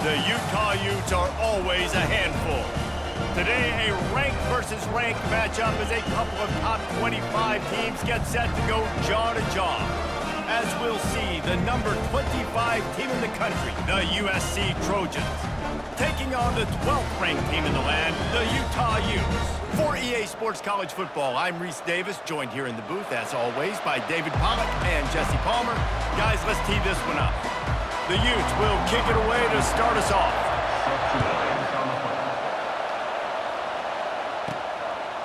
The Utah Utes are always a handful. Today, a ranked versus ranked matchup as a couple of top 25 teams get set to go jaw to jaw. As we'll see, the number 25 team in the country, the USC Trojans, taking on the 12th ranked team in the land, the Utah Utes. For EA Sports College Football, I'm Reese Davis, joined here in the booth, as always, by David Pollack and Jesse Palmer. Guys, let's tee this one up. The Utes will kick it away to start us off.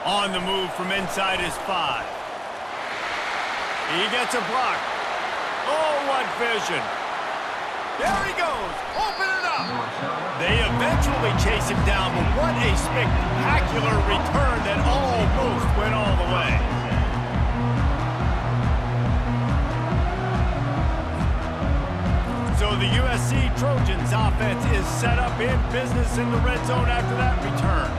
On the move from inside his 5. He gets a block. Oh, what vision. There he goes. Open it up. They eventually chase him down, but what a spectacular return that almost went all the way. So the USC Trojans offense is set up in business in the red zone after that return.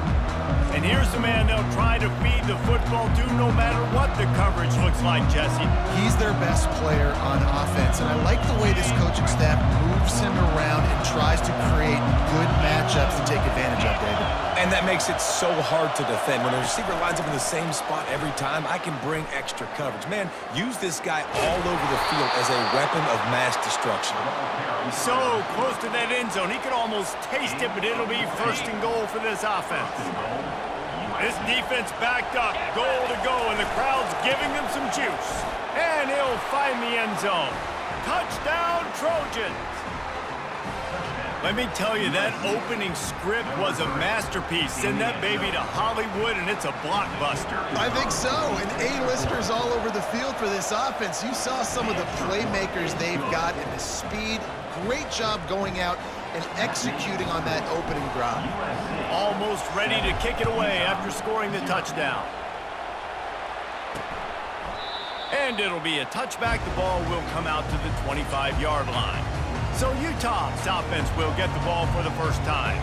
And here's the man they'll try to feed the football to no matter what the coverage looks like, Jesse. He's their best player on offense, and I like the way this coaching staff moves him around and tries to create good matchups to take advantage of, David. And that makes it so hard to defend. When a receiver lines up in the same spot every time, I can bring extra coverage. Man, use this guy all over the field as a weapon of mass destruction. So close to that end zone, he could almost taste it, but it'll be first and goal for this offense. This defense backed up, goal to go, and the crowd's giving them some juice. And he'll find the end zone. Touchdown, Trojans! Let me tell you, that opening script was a masterpiece. Send that baby to Hollywood, and it's a blockbuster. I think so, and A-listers all over the field for this offense. You saw some of the playmakers they've got and the speed. Great job going out and executing on that opening drive. Almost ready to kick it away after scoring the touchdown. And it'll be a touchback. The ball will come out to the 25-yard line. So Utah's offense will get the ball for the first time.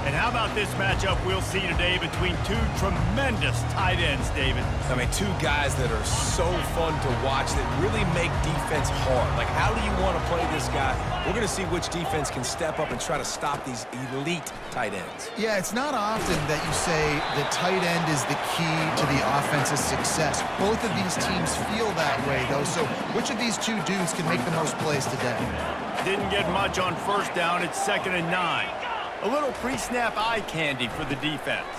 And how about this matchup we'll see today between two tremendous tight ends, David? I mean, two guys that are so fun to watch that really make defense hard. Like, how do you want to play this guy? We're going to see which defense can step up and try to stop these elite tight ends. Yeah, it's not often that you say the tight end is the key to the offense's success. Both of these teams feel that way, though. So which of these two dudes can make the most plays today? Didn't get much on first down. It's 2nd and 9. A little pre-snap eye candy for the defense.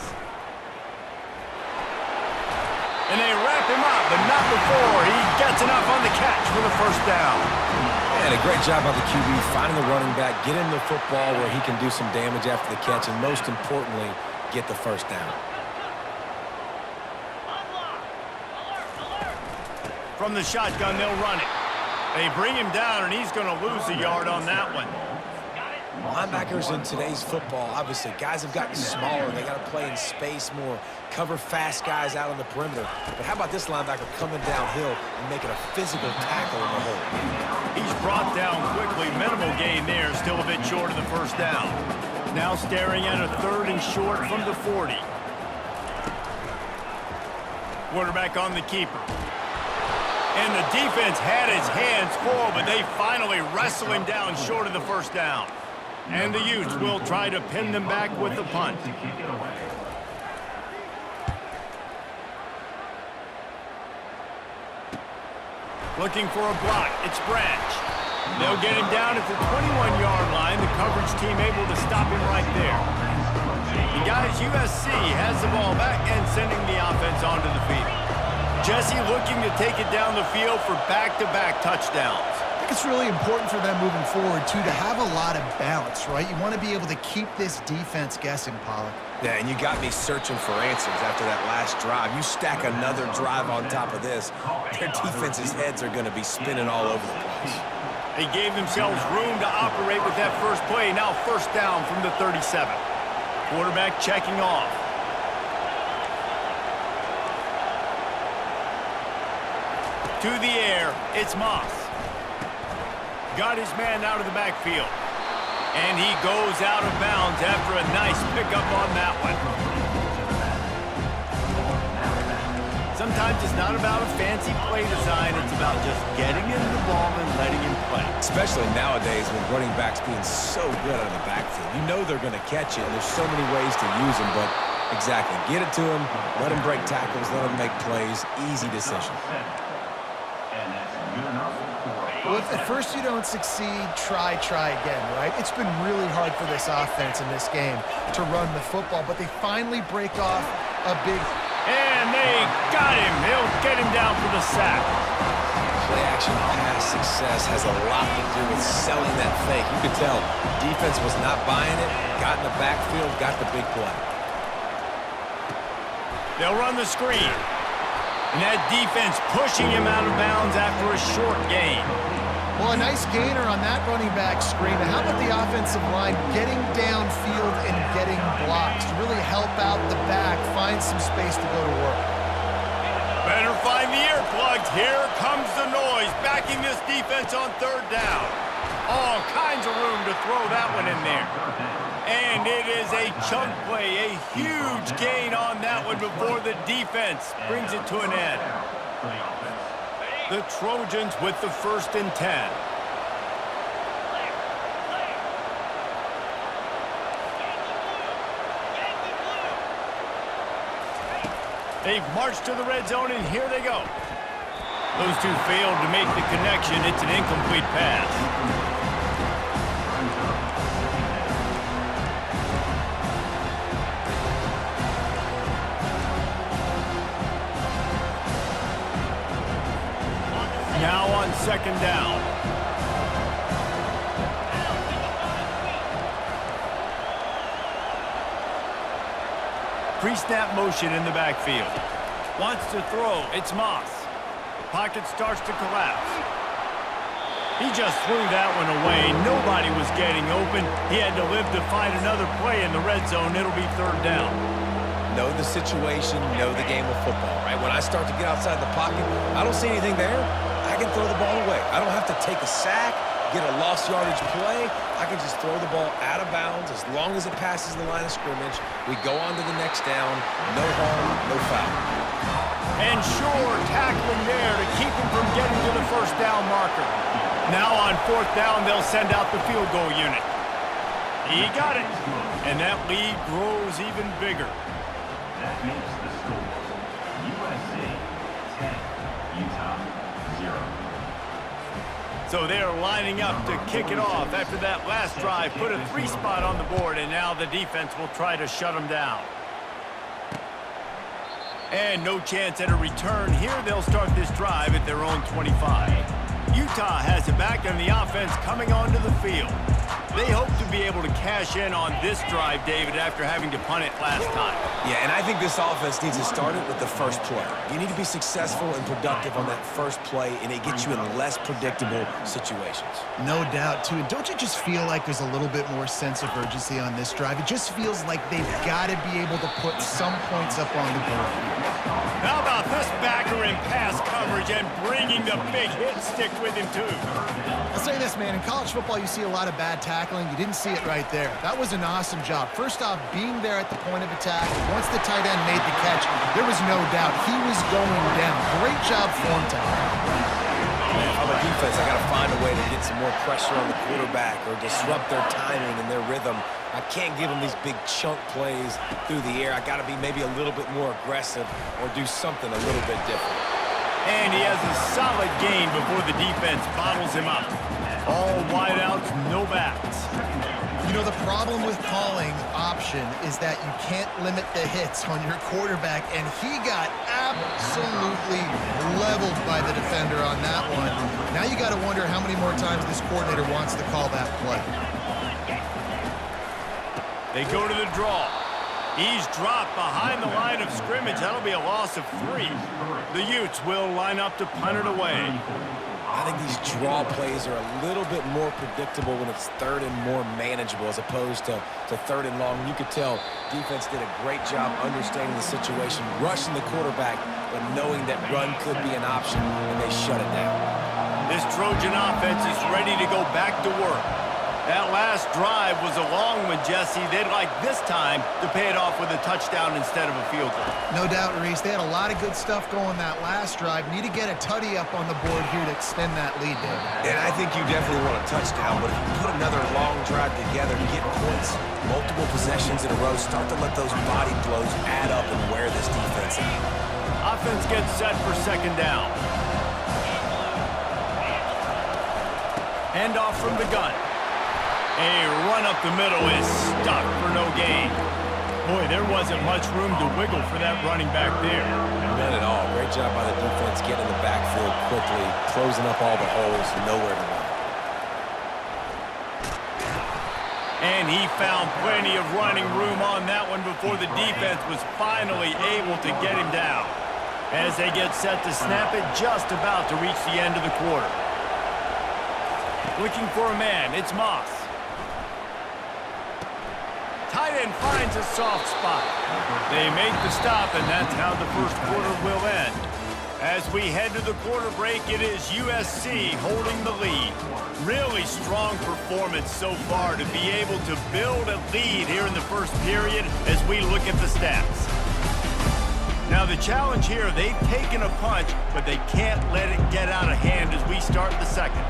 And they wrap him up, but not before he gets enough on the catch for the first down. And a great job by the QB finding the running back, get him the football where he can do some damage after the catch, and most importantly, get the first down. From the shotgun, they'll run it. They bring him down, and he's going to lose a yard on that one. Linebackers in today's football, obviously, guys have gotten smaller. They got to play in space more, cover fast guys out on the perimeter. But how about this linebacker coming downhill and making a physical tackle in the hole? He's brought down quickly. Minimal gain there, still a bit short of the first down. Now staring at a 3rd and short from the 40. Quarterback on the keeper. And the defense had his hands full, but they finally wrestle him down short of the first down. And the Utes will try to pin them back with the punt. Looking for a block. It's Branch. They'll get him down at the 21-yard line. The coverage team able to stop him right there. And guys, USC has the ball back and sending the offense onto the field. Jesse looking to take it down the field for back-to-back touchdowns. I think it's really important for them moving forward, too, to have a lot of balance, right? You want to be able to keep this defense guessing, Pollack. Yeah, and you got me searching for answers after that last drive. You stack another drive on top of this, their defense's heads are going to be spinning all over the place. They gave themselves room to operate with that first play. Now first down from the 37. Quarterback checking off. To the air, it's Moss. Got his man out of the backfield. And he goes out of bounds after a nice pickup on that one. sometimes it's not about a fancy play design. It's about just getting him the ball and letting him play. Especially nowadays when running backs being so good out of the backfield. You know they're going to catch it, and there's so many ways to use them, but exactly. Get it to him, let him break tackles, let him make plays. Easy decision. Well, if at first you don't succeed, try again, right? It's been really hard for this offense in this game to run the football, but they finally break off a big... And they got him. They'll get him down for the sack. Play-action pass success has a lot to do with selling that fake. You could tell defense was not buying it, got in the backfield, got the big play. They'll run the screen. And that defense pushing him out of bounds after a short gain. Well, a nice gainer on that running back screen. Now, how about the offensive line getting downfield and getting blocks to really help out the back, find some space to go to work? Better find the earplugs. Here comes the noise, backing this defense on third down. All kinds of room to throw that one in there. And it is a chunk play, a huge gain on that one before the defense brings it to an end. The Trojans with the 1st and 10. They've marched to the red zone, and here they go. Those two failed to make the connection. It's an incomplete pass. Now on 2nd down. Pre-snap motion in the backfield. Wants to throw. It's Moss. Pocket starts to collapse. He just threw that one away. Nobody was getting open. He had to live to find another play in the red zone. It'll be 3rd down. Know the situation, know the game of football, right? When I start to get outside the pocket, I don't see anything there. I can throw the ball away. I don't have to take a sack, get a lost yardage play. I can just throw the ball out of bounds as long as it passes the line of scrimmage. We go on to the next down. No harm, no foul. And sure, tackling there to keep him from getting to the 1st down marker. Now on 4th down, they'll send out the field goal unit. He got it. And that lead grows even bigger. That makes the score USC 10, Utah 0. So they're lining up to kick it off after that last drive. Put a 3 spot on the board, and now the defense will try to shut them down. And no chance at a return. Here they'll start this drive at their own 25. Utah has it back, and the offense coming onto the field. They hope to be able to cash in on this drive, David, after having to punt it last time. Yeah, and I think this offense needs to start it with the first play. You need to be successful and productive on that first play, and it gets you in less predictable situations. No doubt, too. And don't you just feel like there's a little bit more sense of urgency on this drive? It just feels like they've got to be able to put some points up on the board here. How about this backer in pass coverage and bringing the big hit stick with him, too? I'll say this, man. In college football, you see a lot of bad tackling. You didn't see it right there. That was an awesome job. First off, being there at the point of attack. Once the tight end made the catch, there was no doubt he was going down. Great job form time. Man, on the defense, I got to find a way to get some more pressure on the quarterback or disrupt their timing and their rhythm. I can't give them these big chunk plays through the air. I got to be maybe a little bit more aggressive or do something a little bit different. And he has a solid gain before the defense bottles him up. All wideouts, no backs. You know, the problem with calling option is that you can't limit the hits on your quarterback, and he got absolutely leveled by the defender on that one. Now you got to wonder how many more times this coordinator wants to call that play. They go to the draw. He's dropped behind the line of scrimmage. That'll be a loss of 3. The Utes will line up to punt it away. I think these draw plays are a little bit more predictable when it's 3rd and more manageable as opposed to 3rd and long. You could tell defense did a great job understanding the situation, rushing the quarterback, but knowing that run could be an option, and they shut it down. This Trojan offense is ready to go back to work. That last drive was a long one, Jesse. They'd like this time to pay it off with a touchdown instead of a field goal. No doubt, Reese. They had a lot of good stuff going that last drive. Need to get a tutty up on the board here to extend that lead, David. And I think you definitely want a touchdown, but if you put another long drive together to get points, multiple possessions in a row, start to let those body blows add up and wear this defense out. Offense gets set for second down. Handoff from the gun. A run up the middle is stuck for no gain. Boy, there wasn't much room to wiggle for that running back there. None at all. Great job by the defense getting in the backfield quickly, closing up all the holes, nowhere to run. And he found plenty of running room on that one before the defense was finally able to get him down. As they get set to snap it, just about to reach the end of the quarter. Looking for a man, it's Moss. Tight end finds a soft spot. They make the stop, and that's how the first quarter will end. As we head to the quarter break, it is USC holding the lead. Really strong performance so far to be able to build a lead here in the first period as we look at the stats. Now the challenge here, they've taken a punch, but they can't let it get out of hand as we start the second.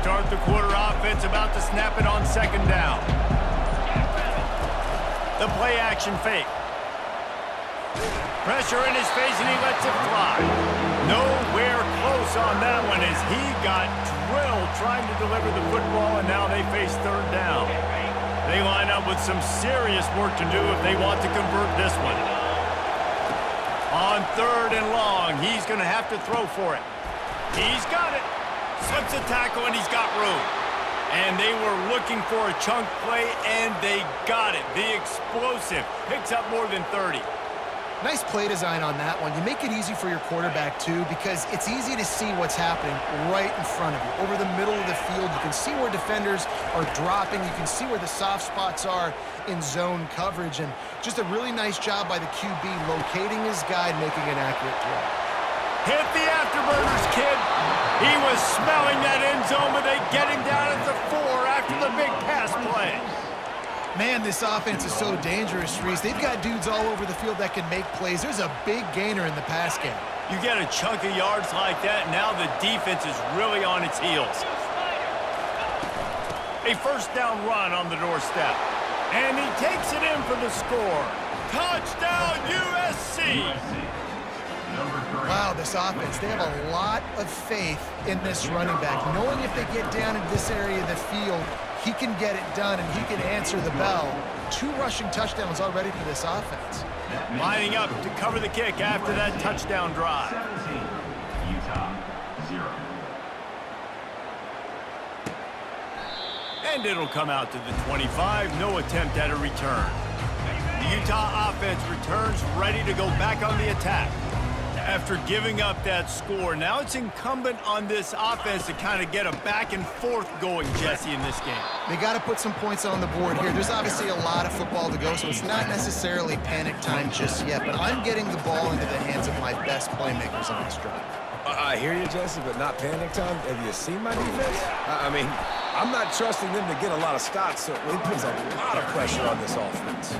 Start the quarter offense, about to snap it on second down. The play action fake. Pressure in his face and he lets it fly. Nowhere close on that one as he got drilled trying to deliver the football, and now they face third down. They line up with some serious work to do if they want to convert this one. On third and long, he's going to have to throw for it. He's got it. Slips a tackle, and he's got room. And they were looking for a chunk play, and they got it. The explosive picks up more than 30. Nice play design on that one. You make it easy for your quarterback, too, because it's easy to see what's happening right in front of you. Over the middle of the field, you can see where defenders are dropping. You can see where the soft spots are in zone coverage. And just a really nice job by the QB locating his guy, making an accurate throw. Hit the afterburners, kid. He was smelling that end zone, but they get him down at the 4 after the big pass play. Man, this offense is so dangerous, Reese. They've got dudes all over the field that can make plays. There's a big gainer in the pass game. You get a chunk of yards like that, now the defense is really on its heels. A first down run on the doorstep. And he takes it in for the score. Touchdown, USC! Wow, this offense, they have a lot of faith in this running back. Knowing if they get down in this area of the field, he can get it done and he can answer the bell. 2 rushing touchdowns already for this offense. Lining up to cover the kick after that touchdown drive. 17, Utah, 0. And it'll come out to the 25. No attempt at a return. The Utah offense returns ready to go back on the attack. After giving up that score, now it's incumbent on this offense to kind of get a back and forth going, Jesse, in this game. They got to put some points on the board here. There's obviously a lot of football to go, so it's not necessarily panic time just yet, but I'm getting the ball into the hands of my best playmakers on this drive. I hear you, Jesse, but not panic time. Have you seen my defense? I mean, I'm not trusting them to get a lot of stops, so it puts a lot of pressure on this offense.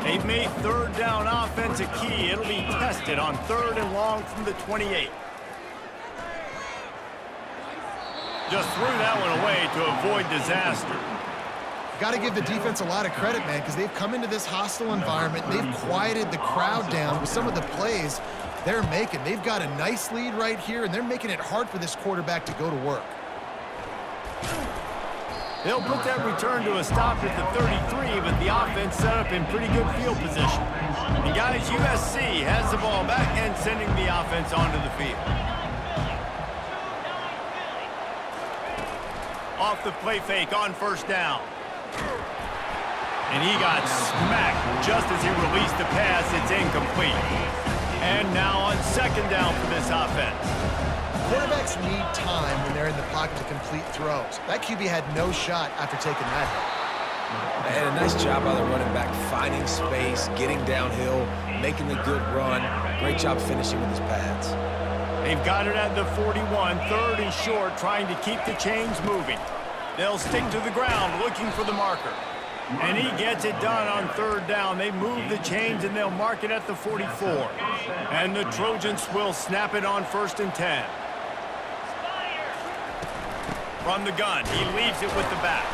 They've made third down offense a key. It'll be tested on third and long from the 28. Just threw that one away to avoid disaster. Got to give the defense a lot of credit, man, because they've come into this hostile environment. They've quieted the crowd down with some of the plays they're making. They've got a nice lead right here, and they're making it hard for this quarterback to go to work. They'll put that return to a stop at the 33, but the offense set up in pretty good field position. And guys, USC has the ball back and sending the offense onto the field. Off the play fake on first down. And he got smacked just as he released the pass. It's incomplete. And now on second down for this offense. Quarterbacks need time when they're in the pocket to complete throws. That QB had no shot after taking that hit. And a nice job by the running back, finding space, getting downhill, making the good run. Great job finishing with his pads. They've got it at the 41, third and short, trying to keep the chains moving. They'll stick to the ground, looking for the marker. And he gets it done on third down. They move the chains, and they'll mark it at the 44. And the Trojans will snap it on 1st and 10. From the gun, he leaves it with the back.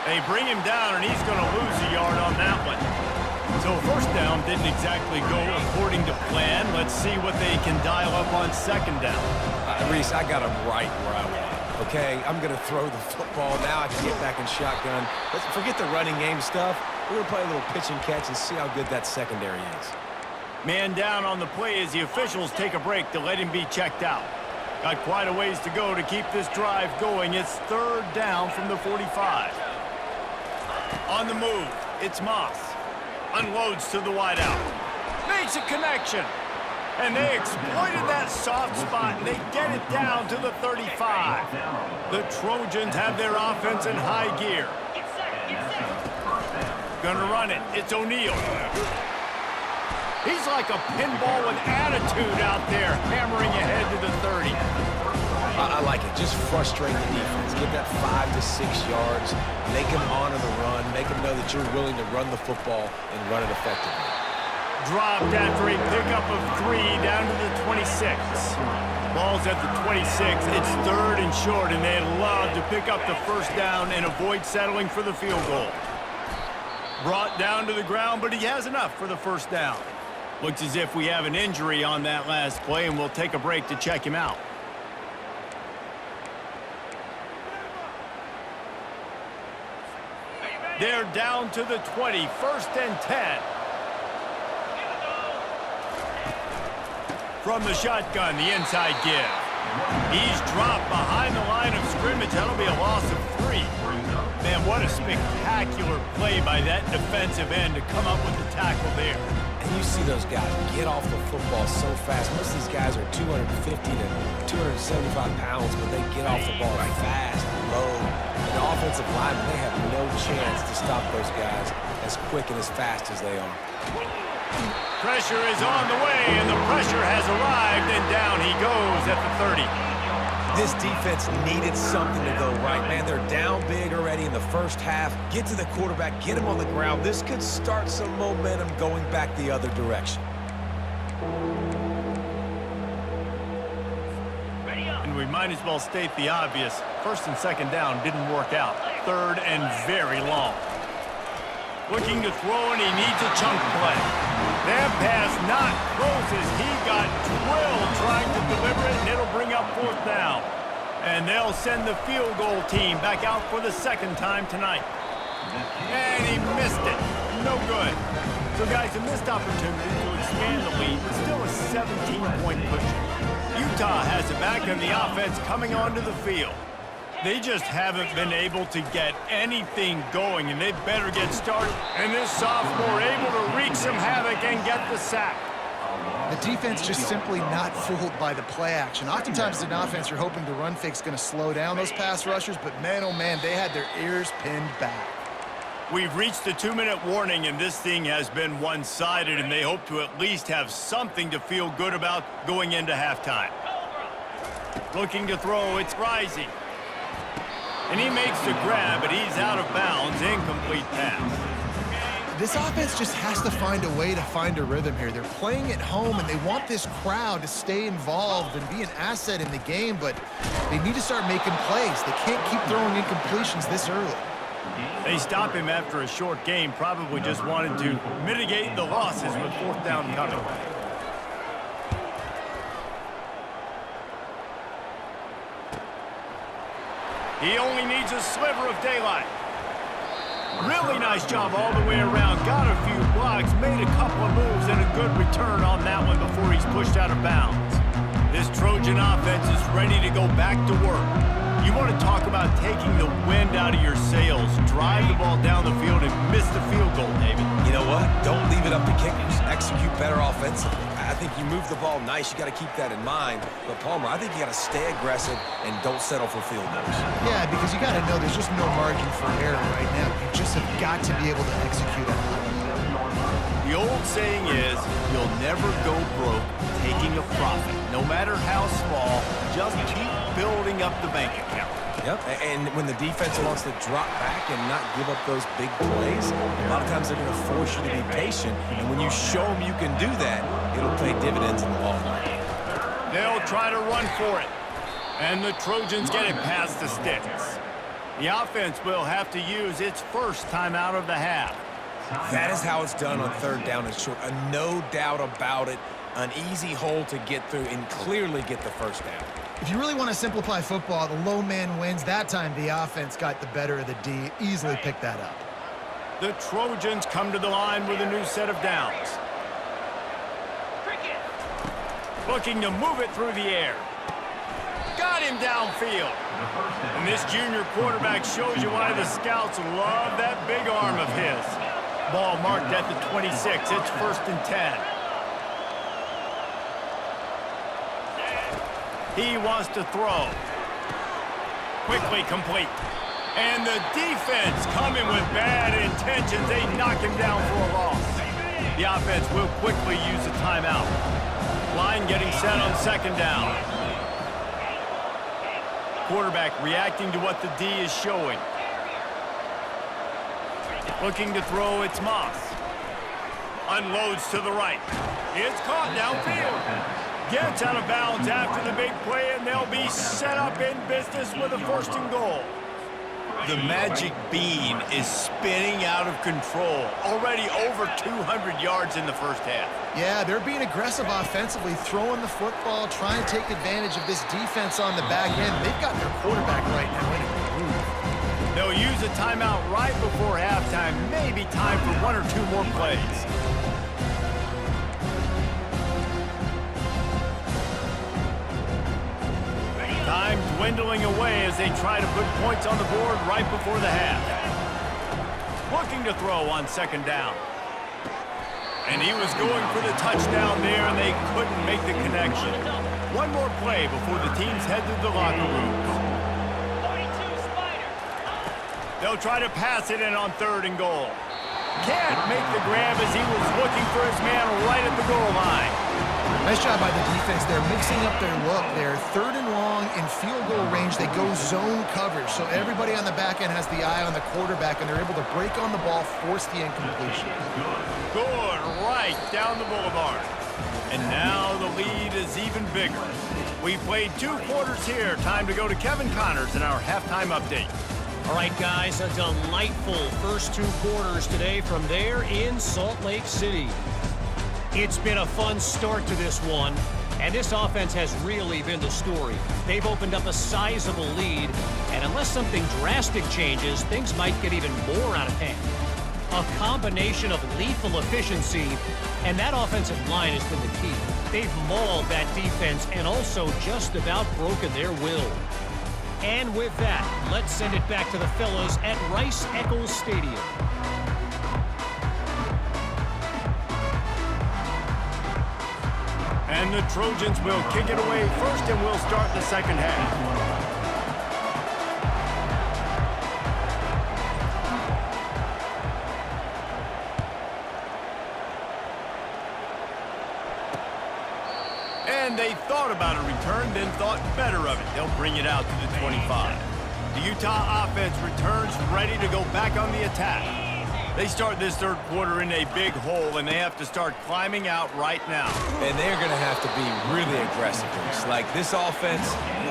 They bring him down, and he's going to lose a yard on that one. So first down didn't exactly go according to plan. Let's see what they can dial up on second down. Reese, I got him right where I want. Okay, I'm going to throw the football. Now I can get back in shotgun. Let's forget the running game stuff. We're going to play a little pitch and catch and see how good that secondary is. Man down on the play as the officials take a break to let him be checked out. Got quite a ways to go to keep this drive going. It's third down from the 45. On the move, it's Moss. Unloads to the wideout. Makes a connection. And they exploited that soft spot, and they get it down to the 35. The Trojans have their offense in high gear. Gonna run it. It's O'Neal. He's like a pinball with attitude out there, hammering ahead to the 30. I like it. Just frustrate the defense. Get that 5 to 6 yards. Make them honor the run. Make them know that you're willing to run the football and run it effectively. Dropped after a pickup of 3 down to the 26. Ball's at the 26. It's third and short, and they'd love to pick up the first down and avoid settling for the field goal. Brought down to the ground, but he has enough for the first down. Looks as if we have an injury on that last play, and we'll take a break to check him out. They're down to the 20, 1st and 10. From the shotgun, the inside give. He's dropped behind the line of scrimmage. That'll be a loss of 3. Man, what a spectacular play by that defensive end to come up with the tackle there. And you see those guys get off the football so fast. Most of these guys are 250 to 275 pounds, but they get off the ball fast, low. And the offensive linemen, they have no chance to stop those guys as quick and as fast as they are. Pressure is on the way, and the pressure has arrived, and down he goes at the 30. This defense needed something to go right, man. They're down big already in the first half. Get to the quarterback, get him on the ground. This could start some momentum going back the other direction. And we might as well state the obvious. First and second down didn't work out. Third and very long. Looking to throw, and he needs a chunk play. That pass not closes. He got drilled trying to deliver it, and it'll bring up 4th down. And they'll send the field goal team back out for the second time tonight. And he missed it. No good. So, guys, a missed opportunity to expand the lead, but still a 17-point cushion. Utah has it back, and the offense coming onto the field. They just haven't been able to get anything going, and they better get started. And this sophomore able to wreak some havoc and get the sack. The defense just simply not fooled by the play action. Oftentimes as an offense, you're hoping the run fake's going to slow down those pass rushers, but man, oh man, they had their ears pinned back. We've reached the 2-minute warning, and this thing has been one-sided, and they hope to at least have something to feel good about going into halftime. Looking to throw, it's Rising. And he makes the grab, but he's out of bounds. Incomplete pass. This offense just has to find a way to find a rhythm here. They're playing at home, and they want this crowd to stay involved and be an asset in the game, but they need to start making plays. They can't keep throwing incompletions this early. They stop him after a short game, probably just wanted to mitigate the losses with 4th down coming. He only needs a sliver of daylight. Really nice job all the way around. Got a few blocks, made a couple of moves, and a good return on that one before he's pushed out of bounds. This Trojan offense is ready to go back to work. You want to talk about taking the wind out of your sails. Drive the ball down the field and miss the field goal, David. You know what? Don't leave it up to kickers. Execute better offensively. I think think you move the ball nice. You got to keep that in mind. But, Palmer, I think you got to stay aggressive and don't settle for field goals. Yeah, because you got to know there's just no margin for error right now. You just have got to be able to execute on it. The old saying is, you'll never go broke taking a profit. No matter how small, just keep building up the bank account. Yep, and when the defense wants to drop back and not give up those big plays, a lot of times they're going to force you to be patient. And when you show them you can do that, it'll pay dividends in the long run. They'll try to run for it. And the Trojans get it past the sticks. The offense will have to use its first timeout of the half. That is how it's done on third down and short. No doubt about it. An easy hole to get through and clearly get the first down. If you really want to simplify football, the low man wins. That time the offense got the better of the D. Easily picked that up. The Trojans come to the line with a new set of downs. Looking to move it through the air. Got him downfield. And this junior quarterback shows you why the scouts love that big arm of his. Ball marked at the 26. It's 1st and 10. He wants to throw. Quickly complete. And the defense coming with bad intentions. They knock him down for a loss. The offense will quickly use a timeout. Line getting set on 2nd down. Quarterback reacting to what the D is showing. Looking to throw, it's Moss. Unloads to the right. It's caught downfield. Gets out of bounds after the big play, and they'll be set up in business with a 1st and goal. The magic bean is spinning out of control. Already over 200 yards in the first half. Yeah, they're being aggressive offensively, throwing the football, trying to take advantage of this defense on the back end. They've got their quarterback right now in a groove. They'll use a timeout right before halftime. Maybe time for 1 or 2 more plays. Time dwindling away as they try to put points on the board right before the half. Looking to throw on 2nd down. And he was going for the touchdown there, and they couldn't make the connection. One more play before the teams head to the locker rooms. They'll try to pass it in on 3rd and goal. Can't make the grab as he was looking for his man right at the goal line. Nice job by the defense. They're mixing up their look. They're 3rd and long in field goal range. They go zone coverage. So everybody on the back end has the eye on the quarterback, and they're able to break on the ball, force the incompletion. Good, right down the boulevard. And now the lead is even bigger. We've played 2 quarters here. Time to go to Kevin Connors in our halftime update. All right, guys, a delightful first 2 quarters today from there in Salt Lake City. It's been a fun start to this one, and this offense has really been the story. They've opened up a sizable lead, and unless something drastic changes, things might get even more out of hand. A combination of lethal efficiency, and that offensive line has been the key. They've mauled that defense and also just about broken their will. And with that, let's send it back to the fellas at Rice-Eccles Stadium. And the Trojans will kick it away first, and we'll start the 2nd half. And they thought about a return, then thought better of it. They'll bring it out to the 25. The Utah offense returns ready to go back on the attack. They start this 3rd quarter in a big hole, and they have to start climbing out right now. And they're going to have to be really aggressive. Like this offense,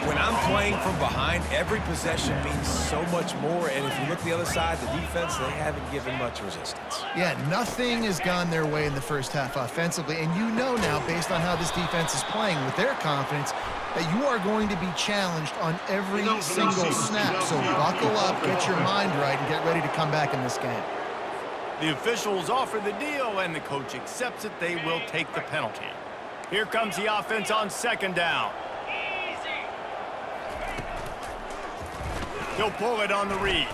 when I'm playing from behind, every possession means so much more. And if you look the other side, the defense, they haven't given much resistance. Yeah, nothing has gone their way in the first half offensively. And you know now, based on how this defense is playing with their confidence, that you are going to be challenged on every single snap. So buckle up, get your mind right, and get ready to come back in this game. The officials offer the deal, and the coach accepts it. They will take the penalty. Here comes the offense on 2nd down. He'll pull it on the read.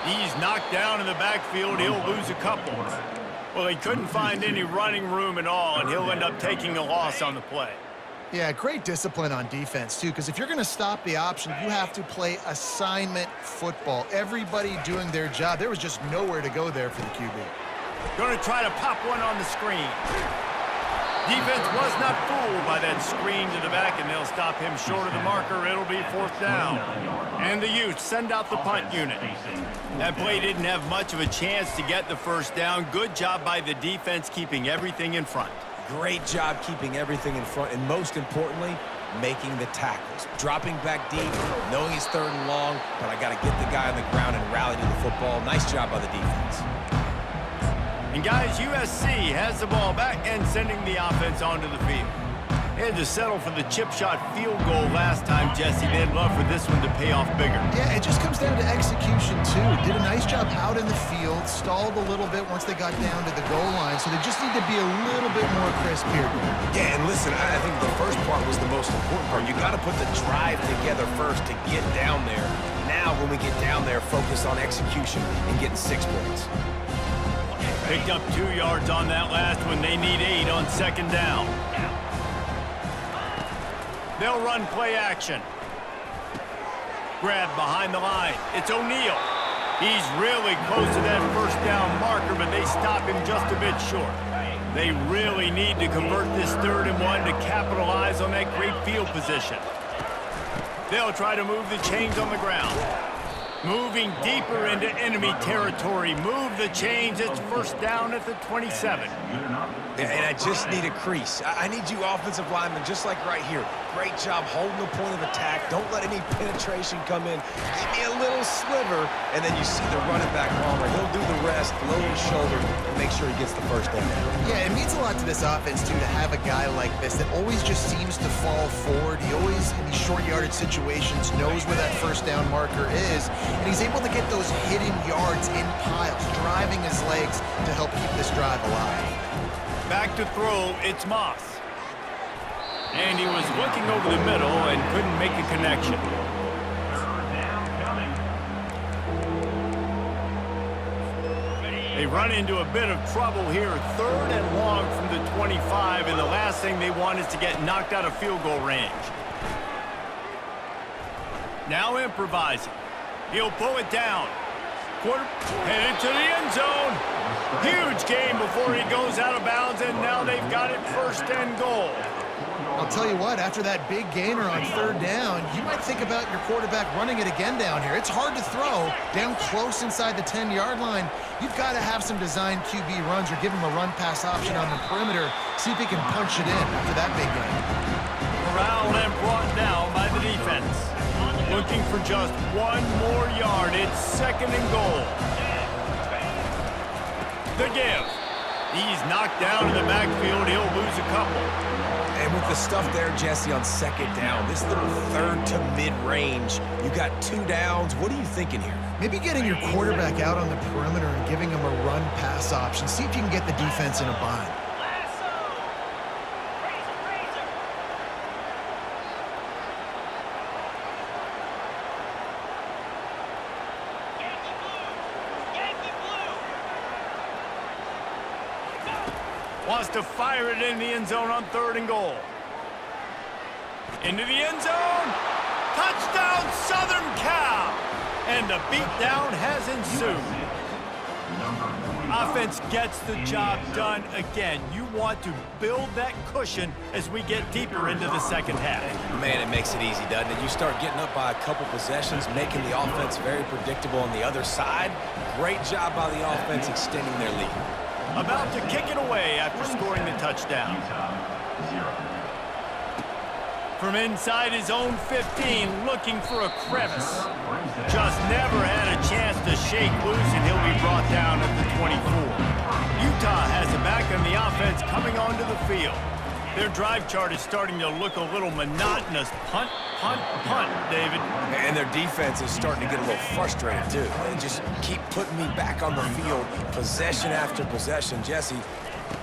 He's knocked down in the backfield. He'll lose a couple. Well, he couldn't find any running room at all, and he'll end up taking a loss on the play. Yeah, great discipline on defense, too, because if you're going to stop the option, you have to play assignment football. Everybody doing their job. There was just nowhere to go there for the QB. Going to try to pop one on the screen. Defense was not fooled by that screen to the back, and they'll stop him short of the marker. It'll be 4th down. And the Utes send out the punt unit. That play didn't have much of a chance to get the 1st down. Good job by the defense keeping everything in front. Great job keeping everything in front, and most importantly, making the tackles. Dropping back deep, knowing he's 3rd and long, but I got to get the guy on the ground and rally to the football. Nice job by the defense. And guys, USC has the ball back and sending the offense onto the field. They had to settle for the chip shot field goal last time, Jesse. They'd love for this one to pay off bigger. Yeah, it just comes down to execution, too. Did a nice job out in the field, stalled a little bit once they got down to the goal line, so they just need to be a little bit more crisp here. Yeah, and listen, I think the first part was the most important part. You got to put the drive together first to get down there. Now, when we get down there, focus on execution and getting 6 points. Picked up 2 yards on that last one. They need 8 on 2nd down. They'll run play action. Grab behind the line. It's O'Neal. He's really close to that 1st down marker, but they stop him just a bit short. They really need to convert this 3rd and 1 to capitalize on that great field position. They'll try to move the chains on the ground. Moving deeper into enemy territory. Move the chains. It's 1st down at the 27. And I just need a crease. I need you offensive linemen, just like right here. Great job holding the point of attack. Don't let any penetration come in. Give me a little sliver, and then you see the running back Palmer. He'll do the rest, lower his shoulder, and make sure he gets the 1st down. Yeah, it means a lot to this offense, too, to have a guy like this that always just seems to fall forward. He always, in these short yardage situations, knows where that 1st down marker is, and he's able to get those hidden yards in piles, driving his legs to help keep this drive alive. Back to throw, it's Moss. And he was looking over the middle and couldn't make a connection. They run into a bit of trouble here. 3rd and long from the 25, and the last thing they want is to get knocked out of field goal range. Now improvising. He'll pull it down. Headed to the end zone. Huge game before he goes out of bounds, and now they've got it 1st and goal. I'll tell you what, after that big gainer on 3rd down, you might think about your quarterback running it again down here. It's hard to throw down close inside the 10-yard line. You've got to have some designed QB runs or give him a run-pass option on the perimeter. See if he can punch it in after that big gain. Corralled and brought down by the defense. Looking for just 1 more yard. It's 2nd and goal. The give. He's knocked down in the backfield. He'll lose a couple. And with the stuff there, Jesse, on 2nd down, this little 3rd to mid-range, you got 2 downs. What are you thinking here? Maybe getting your quarterback out on the perimeter and giving him a run-pass option. See if you can get the defense in a bind. Wants to fire it in the end zone on 3rd and goal. Into the end zone. Touchdown, Southern Cal. And the beatdown has ensued. Offense gets the job done again. You want to build that cushion as we get deeper into the 2nd half. Man, it makes it easy, doesn't it? You start getting up by a couple possessions, making the offense very predictable on the other side. Great job by the offense extending their lead. About to kick it away after scoring the touchdown. From inside his own 15, looking for a crevice. Just never had a chance to shake loose, and he'll be brought down at the 24. Utah has it back on the offense coming onto the field. Their drive chart is starting to look a little monotonous. Punt, punt, punt, David. And their defense is starting to get a little frustrated, too. They just keep putting me back on the field, possession after possession. Jesse,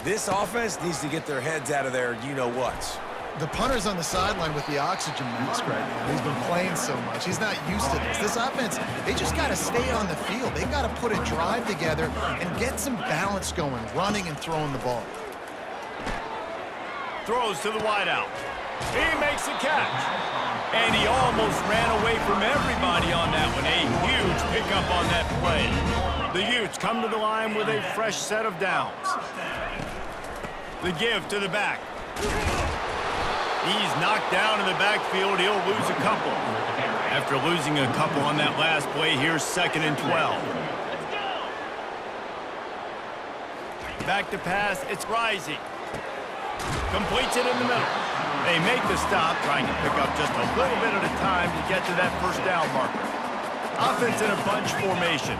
this offense needs to get their heads out of their you-know-whats. The punter's on the sideline with the oxygen mask right now. He's been playing so much. He's not used to this. This offense, they just got to stay on the field. They got to put a drive together and get some balance going, running and throwing the ball. Throws to the wideout. He makes the catch. And he almost ran away from everybody on that one. A huge pickup on that play. The Utes come to the line with a fresh set of downs. The give to the back. He's knocked down in the backfield. He'll lose a couple. After losing a couple on that last play, here's 2nd and 12. Back to pass. It's Rising. Completes it in the middle. They make the stop, trying to pick up just a little bit at a time to get to that first down marker. Offense in a bunch formation.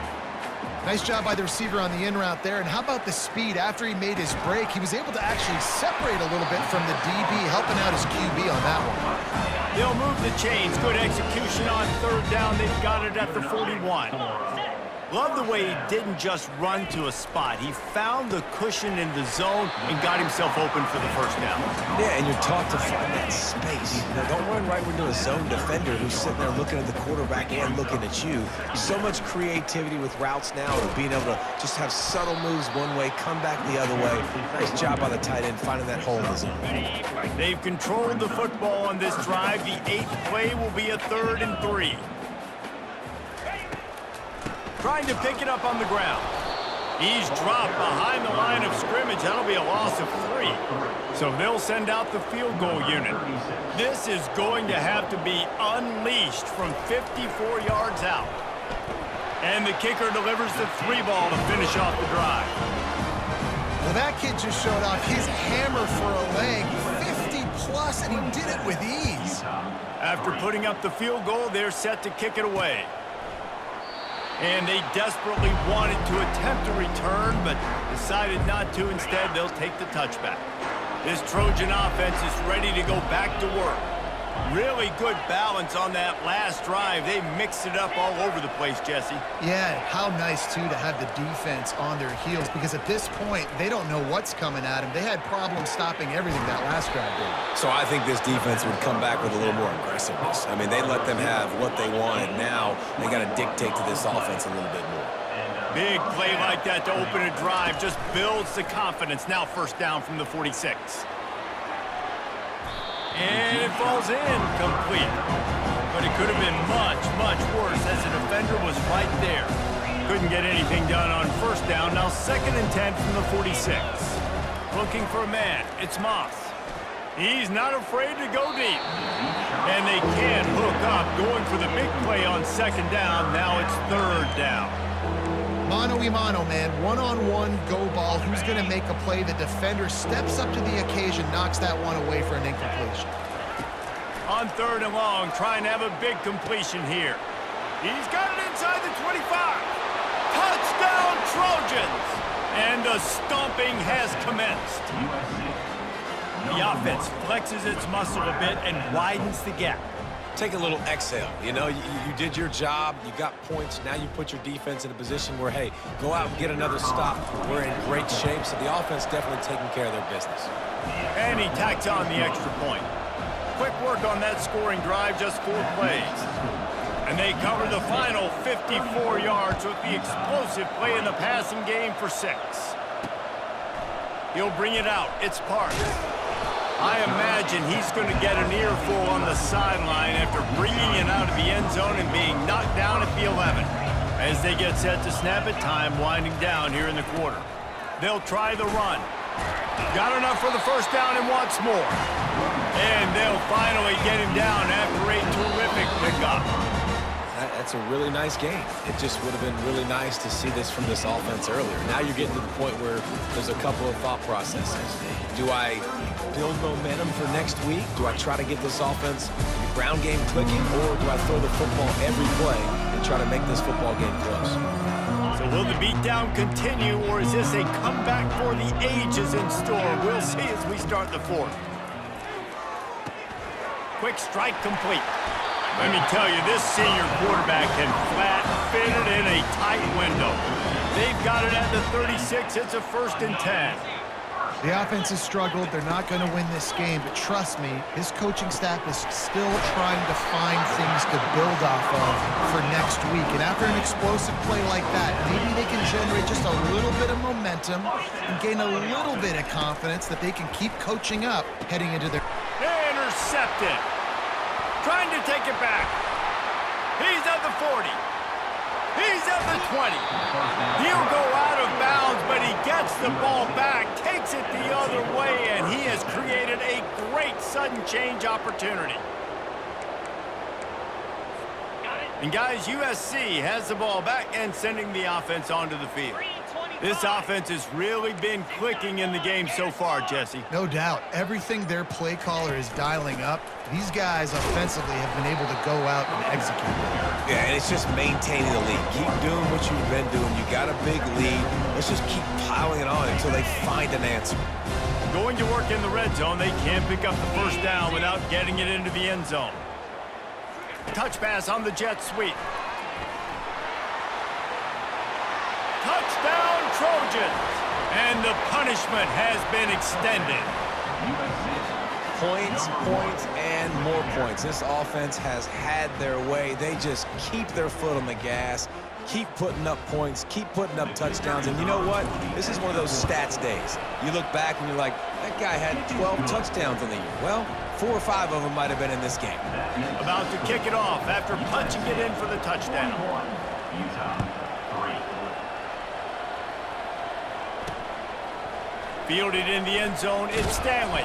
Nice job by the receiver on the in route there. And how about the speed? After he made his break, he was able to actually separate a little bit from the DB, helping out his QB on that one. They'll move the chains. Good execution on 3rd down. They've got it at the 41. Love the way he didn't just run to a spot. He found the cushion in the zone and got himself open for the first down. Yeah, and you're taught to find that space. You know, don't run right into a zone defender who's sitting there looking at the quarterback and looking at you. So much creativity with routes now of being able to just have subtle moves one way, come back the other way. Nice job by the tight end finding that hole in the zone. They've controlled the football on this drive. The 8th play will be a 3rd and 3. Trying to pick it up on the ground. He's dropped behind the line of scrimmage. That'll be a loss of 3. So they'll send out the field goal unit. This is going to have to be unleashed from 54 yards out. And the kicker delivers the 3 ball to finish off the drive. Well, that kid just showed off his hammer for a leg, 50+, and he did it with ease. After putting up the field goal, they're set to kick it away. And they desperately wanted to attempt a return, but decided not to. Instead, they'll take the touchback. This Trojan offense is ready to go back to work. Really good balance on that last drive. They mixed it up all over the place, Jesse. Yeah, how nice, too, to have the defense on their heels, because at this point, they don't know what's coming at them. They had problems stopping everything that last drive did. So I think this defense would come back with a little more aggressiveness. I mean, they let them have what they wanted. Now they got to dictate to this offense a little bit more. Big play like that to open a drive just builds the confidence. Now 1st down from the 46. And it falls in complete. But it could have been much, much worse as the defender was right there. Couldn't get anything done on 1st down. Now 2nd and 10 from the 46. Looking for a man. It's Moss. He's not afraid to go deep. And they can't hook up. Going for the big play on 2nd down. Now it's 3rd down. Mano-a-mano, man. One-on-one go ball. Who's going to make a play? The defender steps up to the occasion, knocks that one away for an incompletion. On 3rd and long, trying to have a big completion here. He's got it inside the 25. Touchdown, Trojans! And the stomping has commenced. The offense flexes its muscle a bit and widens the gap. Take a little exhale. You know, you did your job. You got points. Now you put your defense in a position where, hey, go out and get another stop. We're in great shape, so the offense definitely taking care of their business. And he tacks on the extra point. Quick work on that scoring drive, just 4 plays. And they cover the final 54 yards with the explosive play in the passing game for 6. He'll bring it out. It's Parks. I imagine he's going to get an earful on the sideline after bringing it out of the end zone and being knocked down at the 11. As they get set to snap it, time winding down here in the quarter. They'll try the run. Got enough for the 1st down and wants more. And they'll finally get him down after a terrific pickup. That's a really nice game. It just would have been really nice to see this from this offense earlier. Now you're getting to the point where there's a couple of thought processes. Do I build momentum for next week? Do I try to get this offense, the ground game clicking, or do I throw the football every play and try to make this football game close? So will the beatdown continue, or is this a comeback for the ages in store? We'll see as we start the 4th. Quick strike complete. Let me tell you, this senior quarterback can flat fit it in a tight window. They've got it at the 36. It's a 1st and 10. The offense has struggled. They're not going to win this game, but trust me, this coaching staff is still trying to find things to build off of for next week. And after an explosive play like that, maybe they can generate just a little bit of momentum and gain a little bit of confidence that they can keep coaching up heading into their... Intercepted. Trying to take it back. He's at the 40. He's at the 20. He'll go out of bounds, but he gets the ball back, takes it the other way, and he has created a great sudden change opportunity. And guys, USC has the ball back and sending the offense onto the field. This offense has really been clicking in the game so far, Jesse. No doubt. Everything their play caller is dialing up, these guys offensively have been able to go out and execute. Yeah, and it's just maintaining the lead. Keep doing what you've been doing. You got a big lead. Let's just keep piling it on until they find an answer. Going to work in the red zone, they can't pick up the first down without getting it into the end zone. Touch pass on the jet sweep. Touchdown, Trojans! And the punishment has been extended. Points, points, and more points. This offense has had their way. They just keep their foot on the gas, keep putting up points, keep putting up touchdowns. And you know what? This is one of those stats days. You look back and you're like, that guy had 12 touchdowns in the year. Well, 4 or 5 of them might have been in this game. About to kick it off after punching it in for the touchdown. Utah, 3. Fielded in the end zone, it's Stanley.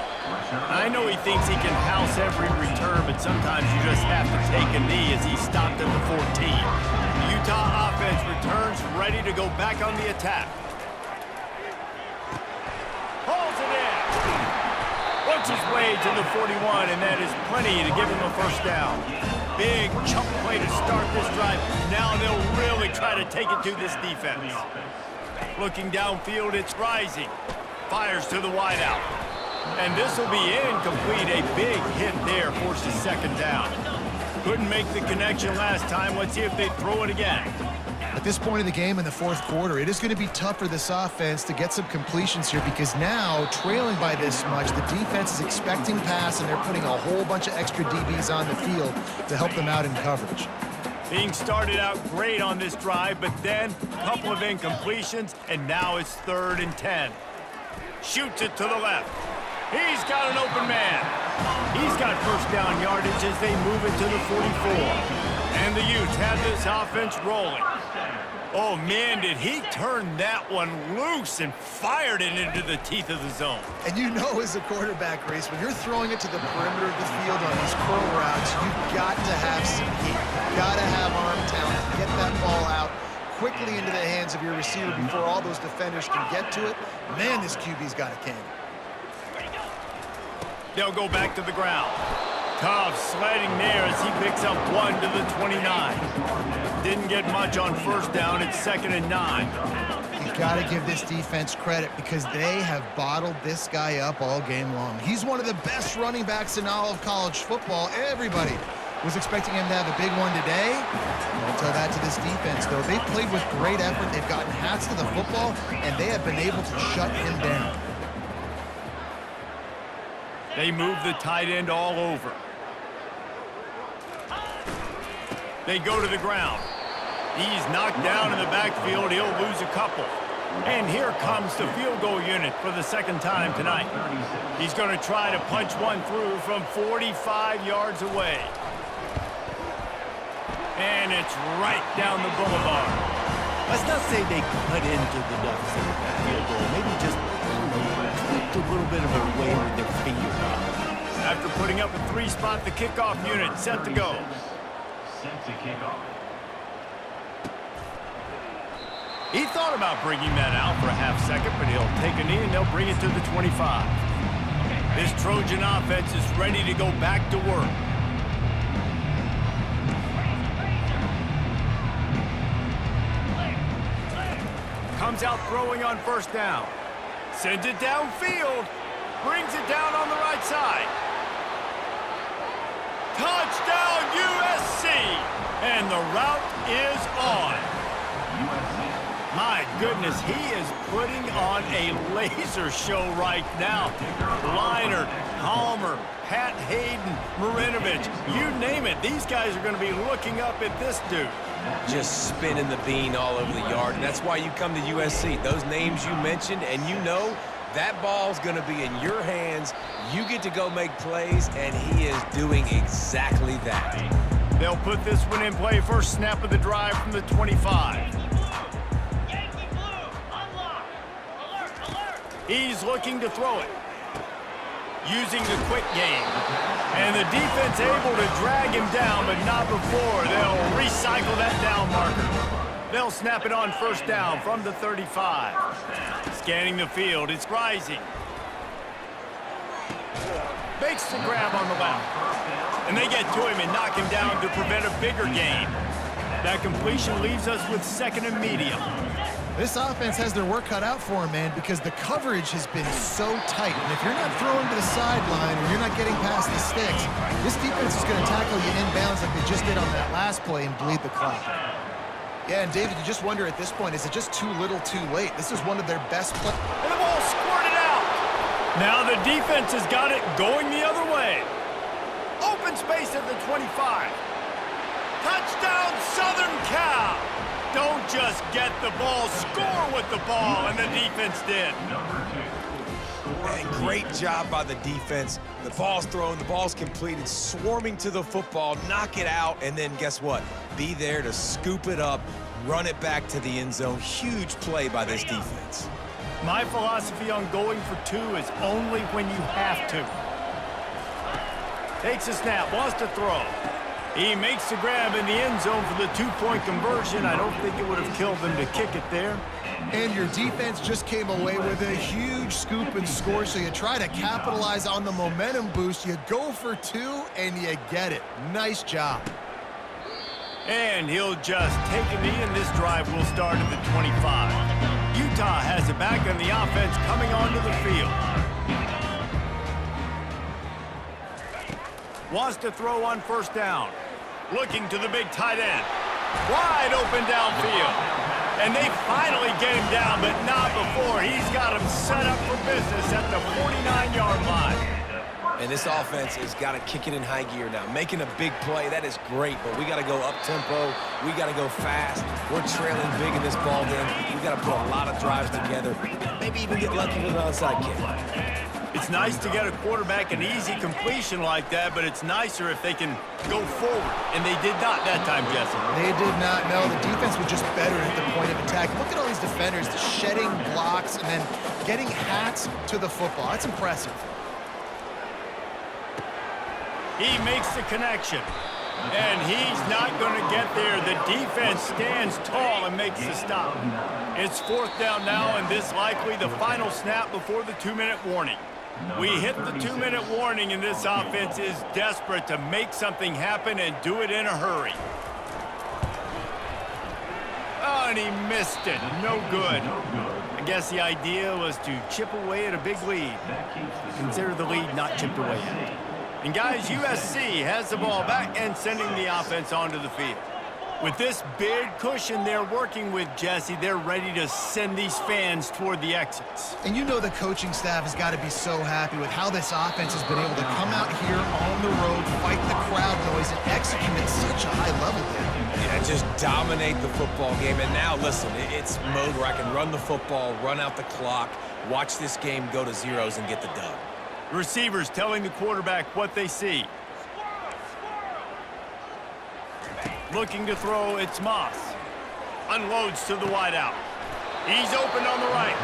I know he thinks he can house every return, but sometimes you just have to take a knee as he stopped at the 14. The Utah offense returns ready to go back on the attack. Hauls it in. Works his way to the 41, and that is plenty to give him a first down. Big chunk play to start this drive. Now they'll really try to take it to this defense. Looking downfield, it's Rising. Fires to the wideout. And this will be incomplete. A big hit there forces second down. Couldn't make the connection last time. Let's see if they throw it again. At this point of the game in the fourth quarter, it is going to be tough for this offense to get some completions here because now, trailing by this much, the defense is expecting pass and they're putting a whole bunch of extra DBs on the field to help them out in coverage. Being started out great on this drive, but then a couple of incompletions, and now it's 3rd and 10. Shoots it to the left. He's got an open man. He's got first down yardage as they move it to the 44. And the Utes have this offense rolling. Oh, man, did he turn that one loose and fired it into the teeth of the zone. And you know as a quarterback race, when you're throwing it to the perimeter of the field on these curl routes, you've got to have some heat. You've got to have arm talent to get that ball out quickly into the hands of your receiver before all those defenders can get to it. Man, this QB's got a cannon. They'll go back to the ground. Tough sledding there as he picks up 1 to the 29. Didn't get much on first down. It's 2nd and 9. You've got to give this defense credit because they have bottled this guy up all game long. He's one of the best running backs in all of college football. Everybody was expecting him to have a big one today. Don't tell that to this defense, though. They played with great effort. They've gotten hats to the football, and they have been able to shut him down. They move the tight end all over. They go to the ground. He's knocked down in the backfield. He'll lose a couple. And here comes the field goal unit for the 2nd time tonight. He's going to try to punch one through from 45 yards away. And it's right down the boulevard. Let's not say they cut into the deficit with that field goal. Maybe just clipped a little bit of a way with their finger. After putting up a 3-spot, the kickoff unit set to go. Set to kick off. He thought about bringing that out for a half second, but he'll take a knee and they'll bring it to the 25. This Trojan offense is ready to go back to work. Comes out throwing on first down. Sends it downfield. Brings it down on the right side. Touchdown, USC! And the route is on. My goodness, he is putting on a laser show right now. Leinart, Palmer, Pat Hayden, Marinovich, you name it. These guys are going to be looking up at this dude. Just spinning the bean all over the yard, and that's why you come to USC. Those names you mentioned, and you know that ball's going to be in your hands. You get to go make plays, and he is doing exactly that. They'll put this one in play. First snap of the drive from the 25. He's looking to throw it. Using the quick game. And the defense able to drag him down, but not before. They'll recycle that down marker. They'll snap it on first down from the 35. Scanning the field, it's rising. Makes the grab on the left. And they get to him and knock him down to prevent a bigger gain. That completion leaves us with second and medium. This offense has their work cut out for them, man, because the coverage has been so tight. And if you're not throwing to the sideline or you're not getting past the sticks, this defense is going to tackle you inbounds like they just did on that last play and bleed the clock. Yeah, and David, you just wonder at this point, is it just too little too late? This is one of their best plays. And the ball squirted out. Now the defense has got it going the other way. Open space at the 25. Touchdown, Southern Cal. Don't just get the ball, score with the ball, and the defense did. And great job by the defense. The ball's thrown, the ball's completed, swarming to the football, knock it out, and then guess what? Be there to scoop it up, run it back to the end zone. Huge play by this defense. My philosophy on going for two is only when you have to. Takes a snap, wants to throw. He makes the grab in the end zone for the two-point conversion. I don't think it would have killed them to kick it there. And your defense just came away with a huge scoop and score, so you try to capitalize on the momentum boost. You go for two, and you get it. Nice job. And he'll just take a knee, and this drive will start at the 25. Utah has it back, and the offense coming onto the field. Wants to throw on first down. Looking to the big tight end. Wide open downfield. And they finally get him down, but not before. He's got him set up for business at the 49-yard line. And this offense has got to kick it in high gear now. Making a big play, that is great, but we got to go up-tempo. We got to go fast. We're trailing big in this ball game. We got to put a lot of drives together. Maybe even get lucky with an onside kick. It's nice to get a quarterback an easy completion like that, but it's nicer if they can go forward. And they did not that time, Jesse. They did not. No, the defense was just better at the point of attack. Look at all these defenders, the shedding blocks and then getting hats to the football. That's impressive. He makes the connection. And he's not going to get there. The defense stands tall and makes the stop. It's fourth down now, and this likely the final snap before the 2-minute warning. We hit the 2-minute warning, and this offense is desperate to make something happen and do it in a hurry. Oh, and he missed it. No good. I guess the idea was to chip away at a big lead. Consider the lead not chipped away yet. And guys, USC has the ball back and sending the offense onto the field. With this big cushion they're working with, Jesse, they're ready to send these fans toward the exits. And you know the coaching staff has got to be so happy with how this offense has been able to come out here on the road, fight the crowd noise, and execute at such a high level there. Yeah, just dominate the football game. And now, listen, it's mode where I can run the football, run out the clock, watch this game go to zeros and get the dub. Receivers telling the quarterback what they see. Looking to throw, it's Moss. Unloads to the wideout. He's open on the right.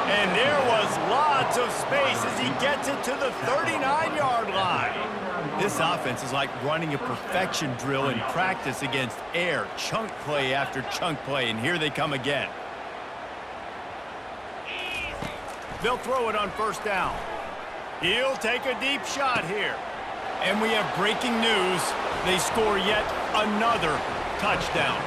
And there was lots of space as he gets it to the 39-yard line. This offense is like running a perfection drill in practice against air. Chunk play after chunk play, and here they come again. They'll throw it on first down. He'll take a deep shot here. And we have breaking news. They score yet another touchdown.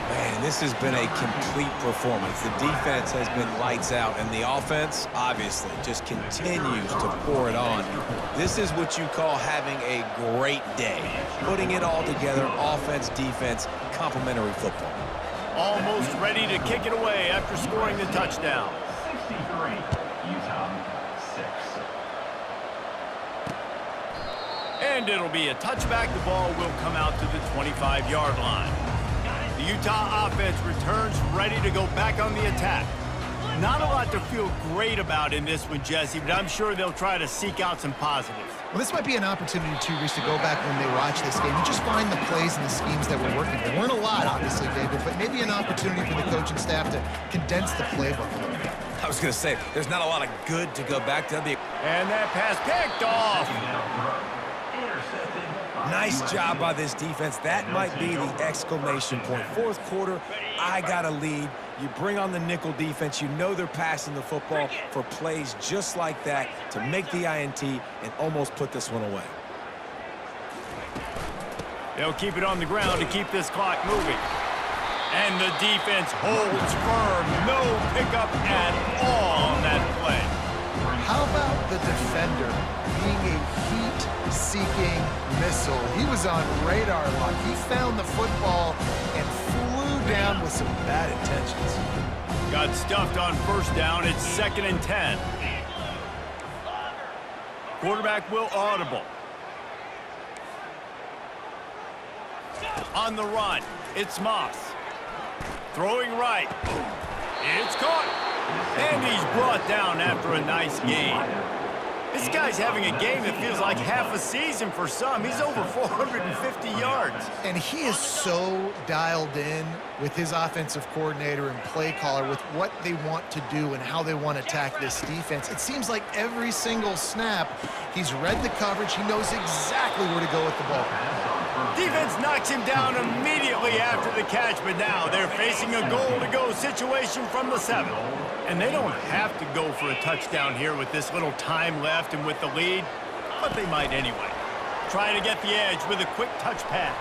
Man, this has been a complete performance. The defense has been lights out, and the offense, obviously, just continues to pour it on. This is what you call having a great day. Putting it all together, offense, defense, complementary football. Almost ready to kick it away after scoring the touchdown. 63, Utah 6. And it'll be a touchback. The ball will come out to the 25-yard line. The Utah offense returns ready to go back on the attack. Not a lot to feel great about in this one, Jesse, but I'm sure they'll try to seek out some positives. Well, this might be an opportunity, too, Reese, to go back when they watch this game and just find the plays and the schemes that were working. There weren't a lot, obviously, David, but maybe an opportunity for the coaching staff to condense the playbook a little bit. I was going to say, there's not a lot of good to go back to. And that pass picked off. Nice job by this defense. That might be the exclamation point. Fourth quarter, I got a lead. You bring on the nickel defense. You know they're passing the football for plays just like that to make the INT and almost put this one away. They'll keep it on the ground to keep this clock moving. And the defense holds firm. No pickup at all on that play. How about the defender being a heat-seeking missile? He was on radar lock. He found the football and flew down with some bad intentions. Got stuffed on first down. It's 2nd and 10. Quarterback will audible. On the run, it's Moss. Throwing right. It's caught. And he's brought down after a nice gain. This guy's having a game that feels like half a season for some. He's over 450 yards. And he is so dialed in with his offensive coordinator and play caller with what they want to do and how they want to attack this defense. It seems like every single snap, he's read the coverage. He knows exactly where to go with the ball. Defense knocks him down immediately after the catch, but now they're facing a goal-to-go situation from the 7. And they don't have to go for a touchdown here with this little time left and with the lead, but they might anyway. Trying to get the edge with a quick touch pass.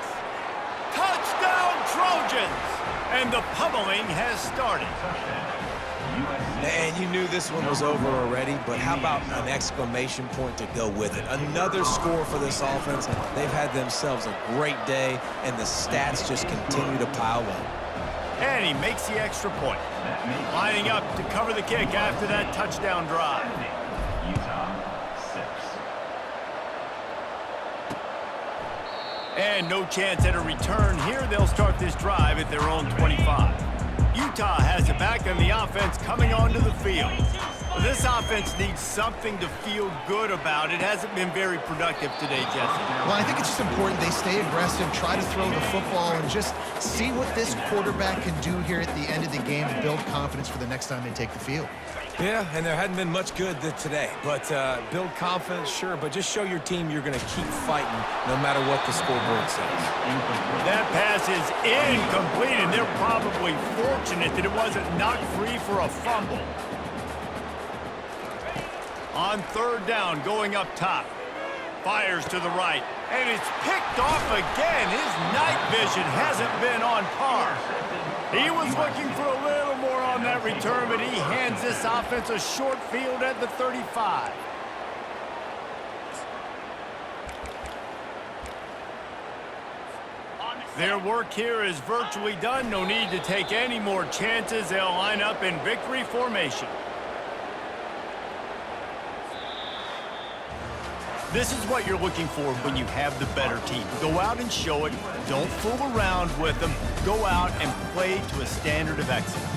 Touchdown, Trojans! And the pummeling has started. And you knew this one was over already, but how about an exclamation point to go with it? Another score for this offense. They've had themselves a great day, and the stats just continue to pile up. And he makes the extra point. Lining up to cover the kick after that touchdown drive. Utah 6. And no chance at a return here. They'll start this drive at their own 25. Utah has it back on the offense coming onto the field. This offense needs something to feel good about. It hasn't been very productive today, Jesse. Well, I think it's just important they stay aggressive, try to throw the football, and just see what this quarterback can do here at the end of the game to build confidence for the next time they take the field. Yeah, and there hadn't been much good today. But build confidence, sure, but just show your team you're going to keep fighting no matter what the scoreboard says. That pass is incomplete, and they're probably fortunate that it wasn't knocked free for a fumble. On 3rd down, going up top. Fires to the right, and it's picked off again. His night vision hasn't been on par. He was looking for a little more on that return, but he hands this offense a short field at the 35. Their work here is virtually done. No need to take any more chances. They'll line up in victory formation. This is what you're looking for when you have the better team. Go out and show it. Don't fool around with them. Go out and play to a standard of excellence.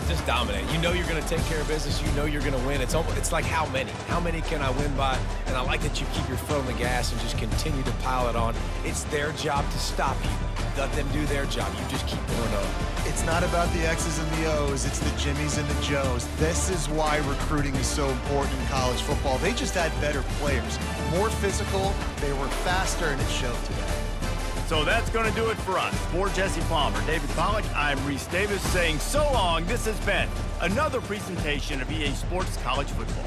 Just dominate. You know you're going to take care of business. You know you're going to win. It's like how many? How many can I win by? And I like that you keep your foot on the gas and just continue to pile it on. It's their job to stop you. Let them do their job. You just keep going on. It's not about the X's and the O's. It's the Jimmies and the Joes. This is why recruiting is so important in college football. They just had better players, more physical, they were faster, and it showed today. So that's going to do it for us. For Jesse Palmer, David Pollack, I'm Reese Davis saying so long. This has been another presentation of EA Sports College Football.